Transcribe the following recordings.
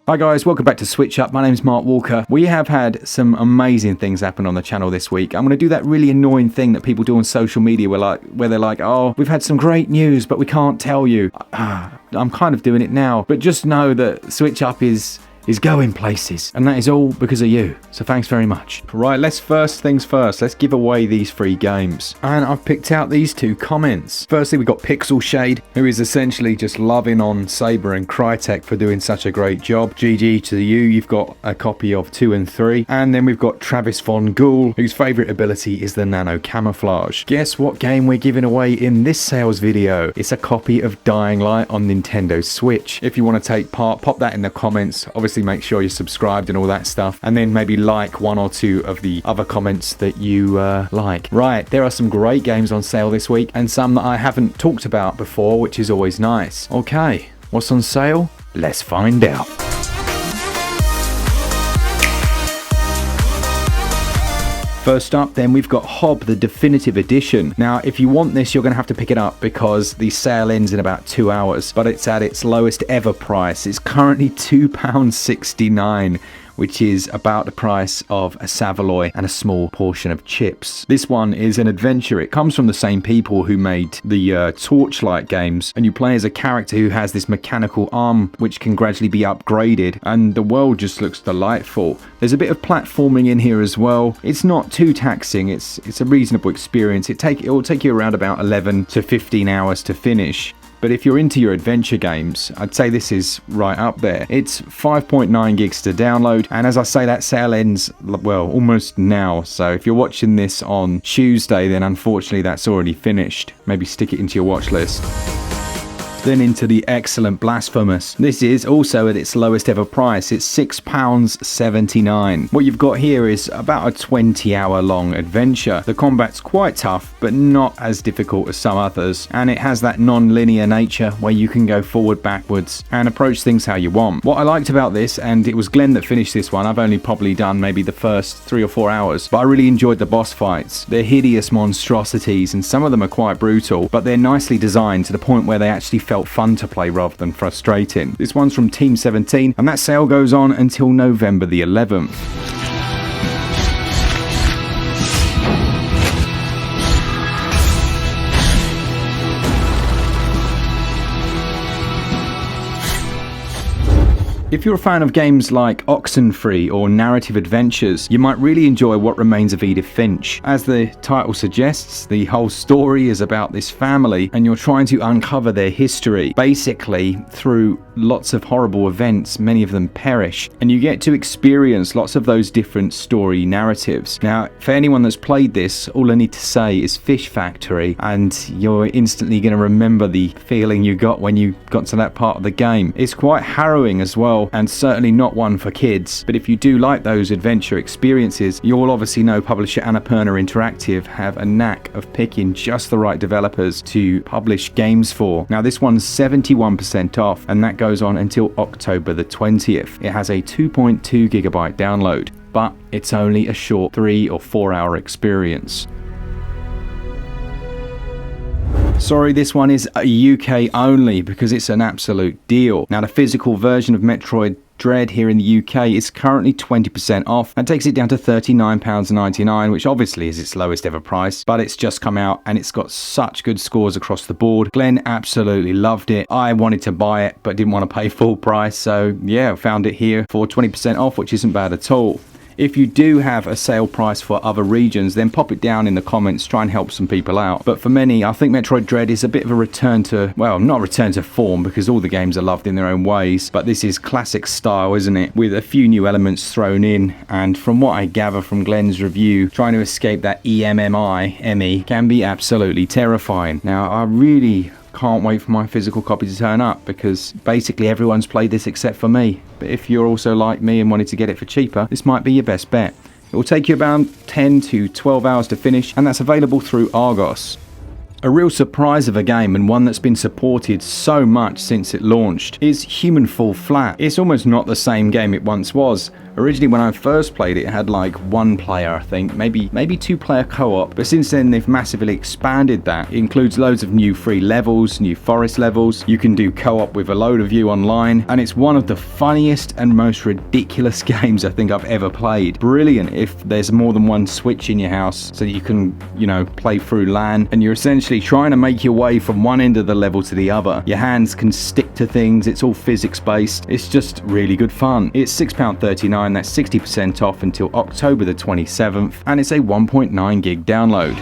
Hi guys, welcome back to SwitchUp. My name's Mark Walker. We have had some amazing things happen on the channel this week. I'm going to do that really annoying thing that people do on social media where they're like, oh, we've had some great news, but we can't tell you. I'm kind of doing it now. But just know that SwitchUp is going places, and that is all because of you, so thanks very much. Right, let's first things first, let's give away these free games, and I've picked out these two comments. Firstly, we've got Pixel Shade, who is essentially just loving on Saber and Crytek for doing such a great job. GG to you, you've got a copy of 2 and 3, and then we've got Travis Von Ghoul, whose favourite ability is the Nano Camouflage. Guess what game we're giving away in this sales video? It's a copy of Dying Light on Nintendo Switch. If you want to take part, pop that in the comments. Obviously make sure you're subscribed and all that stuff, and then maybe like 1 or 2 of the other comments that you like. Right, there are some great games on sale this week, and some that I haven't talked about before, which is always nice. Okay, what's on sale? Let's find out. First up then, we've got Hob, the Definitive Edition. Now, if you want this, you're going to have to pick it up because the sale ends in about 2 hours, but it's at its lowest ever price. It's currently £2.69, which is about the price of a Savaloy and a small portion of chips. This one is an adventure. It comes from the same people who made the Torchlight games, and you play as a character who has this mechanical arm which can gradually be upgraded, and the world just looks delightful. There's a bit of platforming in here as well. It's not too taxing. It's a reasonable experience. It will take you around about 11 to 15 hours to finish. But if you're into your adventure games, I'd say this is right up there. It's 5.9 gigs to download, and as I say, that sale ends, well, almost now. So if you're watching this on Tuesday, then unfortunately that's already finished. Maybe stick it into your watch list. Then into the excellent Blasphemous. This is also at its lowest ever price. It's £6.79. What you've got here is about a 20-hour long adventure. The combat's quite tough, but not as difficult as some others, and it has that non-linear nature where you can go forward, backwards, and approach things how you want. What I liked about this, and it was Glen that finished this one, I've only probably done maybe the first 3 or 4 hours, but I really enjoyed the boss fights. They're hideous monstrosities, and some of them are quite brutal, but they're nicely designed to the point where they actually felt fun to play rather than frustrating. This one's from Team 17, and that sale goes on until November the 11th. If you're a fan of games like Oxenfree or narrative adventures, you might really enjoy What Remains of Edith Finch. As the title suggests, the whole story is about this family, and you're trying to uncover their history. Basically, through lots of horrible events, many of them perish, and you get to experience lots of those different story narratives. Now, for anyone that's played this, all I need to say is Fish Factory, and you're instantly going to remember the feeling you got when you got to that part of the game. It's quite harrowing as well, and certainly not one for kids, but if you do like those adventure experiences, you'll obviously know publisher Annapurna Interactive have a knack of picking just the right developers to publish games for. Now, this one's 71% off, and that goes on until October the 20th. It has a 2.2 gigabyte download, but it's only a short 3 or 4 hour experience. Sorry, this one is UK only because it's an absolute deal. Now, the physical version of Metroid Dread here in the UK is currently 20% off and takes it down to £39.99, which obviously is its lowest ever price, but it's just come out and it's got such good scores across the board. Glen absolutely loved it. I wanted to buy it but didn't want to pay full price, so yeah, found it here for 20% off, which isn't bad at all. If you do have a sale price for other regions, then pop it down in the comments, try and help some people out. But for many, I think Metroid Dread is a bit of a return to, well, not a return to form because all the games are loved in their own ways, but this is classic style, isn't it? With a few new elements thrown in, and from what I gather from Glen's review, trying to escape that ME can be absolutely terrifying. Now, I really can't wait for my physical copy to turn up because basically everyone's played this except for me. But if you're also like me and wanted to get it for cheaper, this might be your best bet. It will take you about 10 to 12 hours to finish, and that's available through Argos. A real surprise of a game, and one that's been supported so much since it launched, is Human Fall Flat. It's almost not the same game it once was. Originally, when I first played it, it had like one player, I think, maybe two-player co-op, but since then they've massively expanded that. It includes loads of new free levels, new forest levels. You can do co-op with a load of you online, and it's one of the funniest and most ridiculous games I think I've ever played. Brilliant if there's more than one Switch in your house so that you can, you know, play through LAN, and you're essentially trying to make your way from one end of the level to the other. Your hands can stick to things, it's all physics-based. It's just really good fun. It's £6.39. That's 60% off until October the 27th, and it's a 1.9 gig download.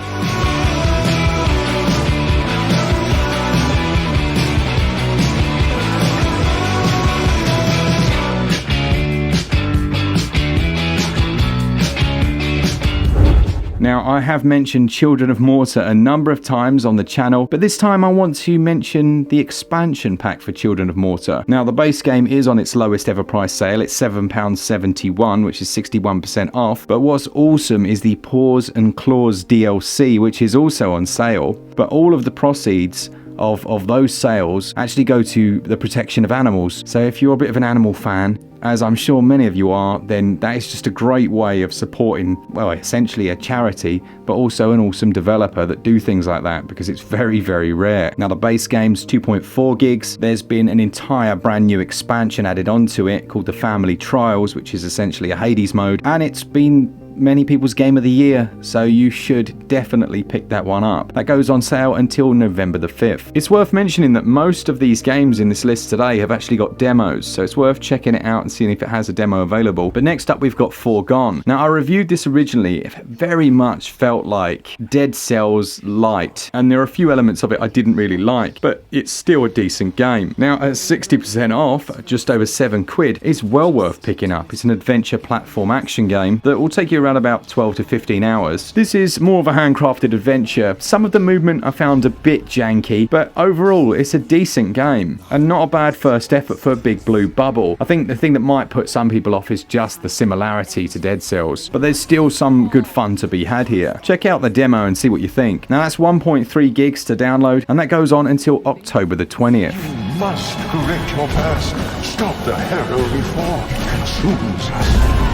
Now, I have mentioned Children of Mortar a number of times on the channel, but this time I want to mention the expansion pack for Children of Mortar. Now, the base game is on its lowest ever price sale. It's £7.71, which is 61% off. But what's awesome is the Paws and Claws DLC, which is also on sale. But all of the proceeds of those sales actually go to the protection of animals. So if you're a bit of an animal fan, as I'm sure many of you are, then that is just a great way of supporting, well, essentially a charity, but also an awesome developer that do things like that, because it's very, very rare. Now, the base game's 2.4 gigs. There's been an entire brand new expansion added onto it called the Family Trials, which is essentially a Hades mode, and it's been many people's game of the year, so you should definitely pick that one up. That goes on sale until November the 5th. It's worth mentioning that most of these games in this list today have actually got demos, so it's worth checking it out and seeing if it has a demo available. But next up we've got Forgone. Now, I reviewed this originally. It very much felt like Dead Cells light, and there are a few elements of it I didn't really like, but it's still a decent game. Now, at 60% off, just over £7, it's well worth picking up. It's an adventure platform action game that will take you around about 12 to 15 hours. This is more of a handcrafted adventure. Some of the movement I found a bit janky, but overall it's a decent game and not a bad first effort for a Big Blue Bubble. I think the thing that might put some people off is just the similarity to Dead Cells, but there's still some good fun to be had here. Check out the demo and see what you think. Now, that's 1.3 gigs to download, and that goes on until October the 20th. You must correct your past. Stop the hero before it consumes us.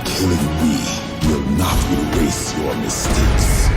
Killing me will not erase your mistakes.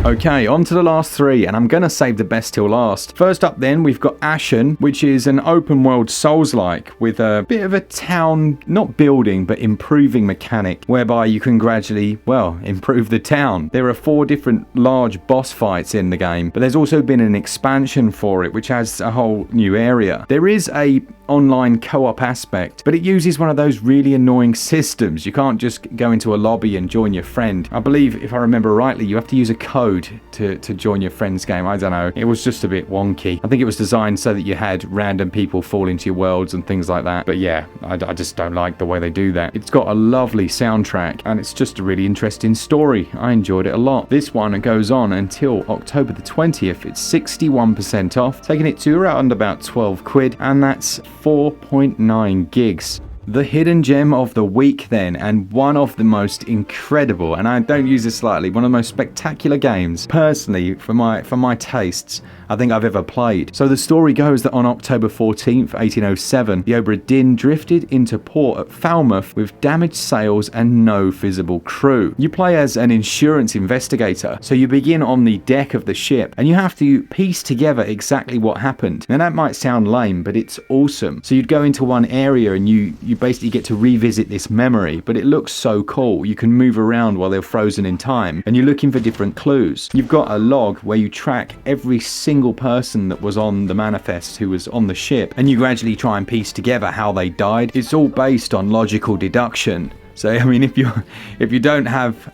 Okay, on to the last three, and I'm going to save the best till last. First up then, we've got Ashen, which is an open world Souls-like with a bit of a town, not building, but improving mechanic, whereby you can gradually, well, improve the town. There are 4 different large boss fights in the game, but there's also been an expansion for it, which has a whole new area. There is a online co-op aspect, but it uses one of those really annoying systems. You can't just go into a lobby and join your friend. I believe, if I remember rightly, you have to use a code to join your friend's game. I don't know. It was just a bit wonky. I think it was designed so that you had random people fall into your worlds and things like that. But yeah, I just don't like the way they do that. It's got a lovely soundtrack, and it's just a really interesting story. I enjoyed it a lot. This one goes on until October the 20th. It's 61% off, taking it to around about £12, and that's 4.9 gigs. The hidden gem of the week then, and one of the most incredible, and I don't use this lightly, one of the most spectacular games, personally, for my tastes, I think I've ever played. So the story goes that on October 14th, 1807, the Obra Dinn drifted into port at Falmouth with damaged sails and no visible crew. You play as an insurance investigator, so you begin on the deck of the ship, and you have to piece together exactly what happened. Now, that might sound lame, but it's awesome. So you'd go into one area and you basically get to revisit this memory, but it looks so cool. You can move around while they're frozen in time, and you're looking for different clues. You've got a log where you track every single person that was on the manifest who was on the ship, and you gradually try and piece together how they died. It's all based on logical deduction. So, I mean, if you don't have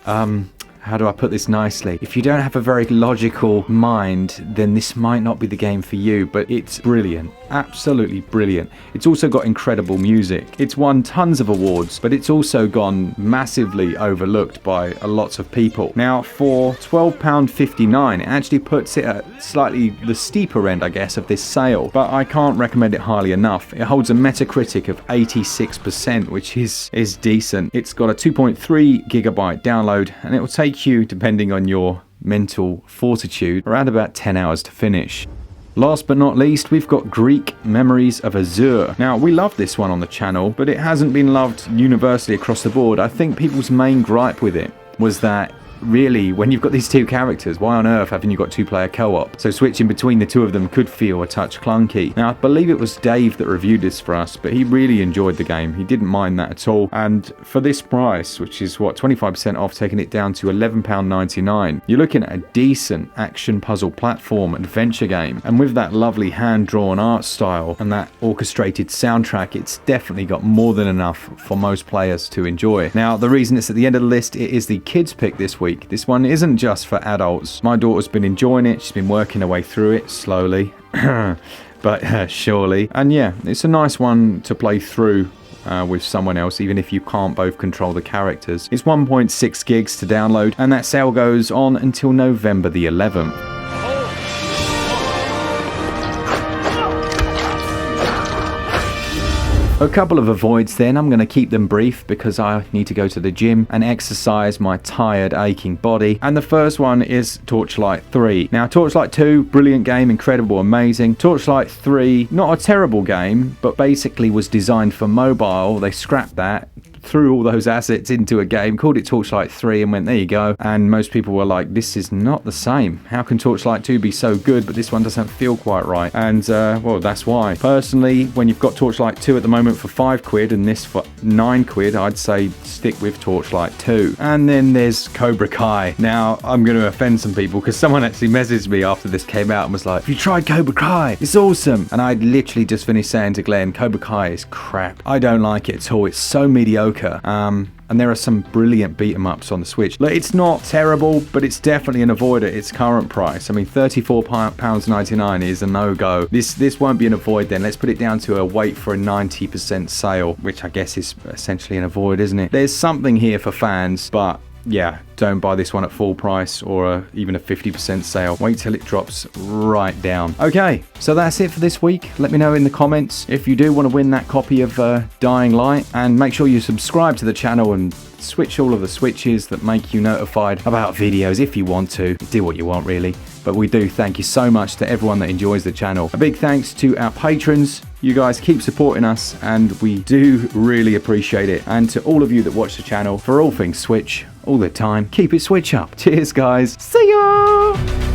how do I put this nicely? If you don't have a very logical mind, then this might not be the game for you, but it's brilliant. Absolutely brilliant. It's also got incredible music. It's won tons of awards, but it's also gone massively overlooked by lots of people. Now, for £12.59, it actually puts it at slightly the steeper end, I guess, of this sale, but I can't recommend it highly enough. It holds a Metacritic of 86%, which is decent. It's got a 2.3 gigabyte download, and it will take you, depending on your mental fortitude, around about 10 hours to finish. Last but not least, we've got Greek Memories of Azure. Now, we love this one on the channel, but it hasn't been loved universally across the board. I think people's main gripe with it was that really, when you've got these two characters, why on earth haven't you got two-player co-op? So switching between the two of them could feel a touch clunky. Now, I believe it was Dave that reviewed this for us, but he really enjoyed the game. He didn't mind that at all. And for this price, which is, what, 25% off, taking it down to £11.99, you're looking at a decent action puzzle platform adventure game. And with that lovely hand-drawn art style and that orchestrated soundtrack, it's definitely got more than enough for most players to enjoy. Now, the reason it's at the end of the list, it is the kids pick this week. This one isn't just for adults. My daughter's been enjoying it. She's been working her way through it slowly, but surely. And yeah, it's a nice one to play through with someone else, even if you can't both control the characters. It's 1.6 gigs to download, and that sale goes on until November the 11th. A couple of avoids then. I'm going to keep them brief because I need to go to the gym and exercise my tired, aching body. And the first one is Torchlight 3. Now, Torchlight 2, brilliant game, incredible, amazing. Torchlight 3, not a terrible game, but basically was designed for mobile. They scrapped that, threw all those assets into a game, called it Torchlight 3 and went, there you go. And most people were like, this is not the same. How can Torchlight 2 be so good, but this one doesn't feel quite right? And, well, that's why. Personally, when you've got Torchlight 2 at the moment for £5 and this for £9, I'd say stick with Torchlight 2. And then there's Cobra Kai. Now, I'm going to offend some people because someone actually messaged me after this came out and was like, have you tried Cobra Kai? It's awesome. And I'd literally just finished saying to Glen, Cobra Kai is crap. I don't like it at all. It's so mediocre. And there are some brilliant beat-em-ups on the Switch. Look, it's not terrible, but it's definitely an avoid at its current price. I mean, £34.99 is a no-go. This won't be an avoid then. Let's put it down to a wait for a 90% sale, which I guess is essentially an avoid, isn't it? There's something here for fans, but yeah, don't buy this one at full price or even a 50% sale. Wait till it drops right down. Okay, so that's it for this week. Let me know in the comments if you do want to win that copy of Dying Light, and make sure you subscribe to the channel and switch all of the switches that make you notified about videos if you want to. Do what you want, really. But we do thank you so much to everyone that enjoys the channel. A big thanks to our patrons. You guys keep supporting us and we do really appreciate it. And to all of you that watch the channel, for all things Switch, all the time, keep it Switch up. Cheers, guys. See ya!